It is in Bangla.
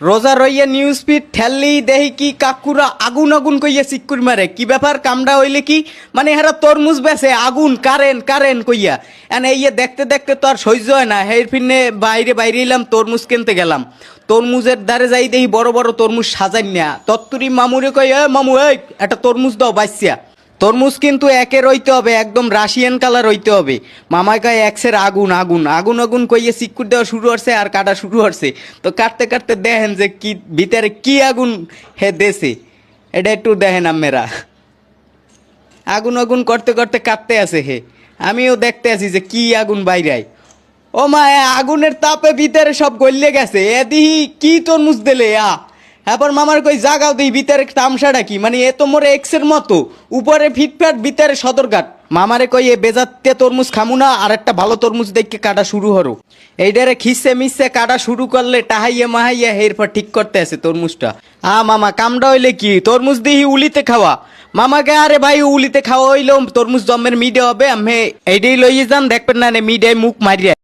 রোজা রইয়া নিউজ ফিড ঠেললি দেখি কি কাকুরা আগুন আগুন কইয়া চিকুর মারে কি ব্যাপার কামড়া হইলে কি মানে হেরা তরমুজ বেছে আগুন কারেন্ট কারেন্ট কইয়া এন এই দেখতে দেখতে তো আর সহ্য হয় না হের ফিরনে বাইরে বাইরে এলাম তরমুজ কিনতে গেলাম তরমুজের ধারে যাই দেখি বড় বড় তরমুজ সাজাই না তত্তুরি মামুরে কই মামু এই একটা তরমুজ দাও বাইসিয়া তরমুজ কিন্তু একের হইতে হবে একদম রাশিয়ান কালার হইতে হবে মামায় কয় এক্সের আগুন আগুন আগুন আগুন কইয়ে চিকুর দেওয়া শুরু হচ্ছে আর কাটা শুরু হচ্ছে তো কাটতে কাটতে দেখেন যে কি ভিতরে কি আগুন হে দেশে এটা একটু দেখেন আমেরা আগুন আগুন করতে করতে কাটতে আছে হে আমিও দেখতে আছি যে কি আগুন বাইরায় ও মা আগুনের তাপে ভিতরে সব গলিয়ে গেছে এদিহি কি তরমুজ দিলে এরপর মামার কই জাগাও দিই ভিতরে তামসাটা কি মানে এ তো মোরে এক্সের মতো উপরে ফিটফাট ভিতরে সদরঘাট মামারে কই এ বেজাতে তরমুজ খামু না আর একটা ভালো তরমুজ দেখে কাটা শুরু হরো এইটারে খিসে মিসে কাটা শুরু করলে টাহাইয়া মাহাইয়া এরপর ঠিক করতে আছে তরমুজটা মামা কামটা হইলে কি তরমুজ দিহি উলিতে খাওয়া মামাকে আরে ভাই উলিতে খাওয়া হইলেও তরমুজ জমের মিডে হবে আমি এইটাই লইয়ে যান দেখবেন না মিডে মুখ মারিয়া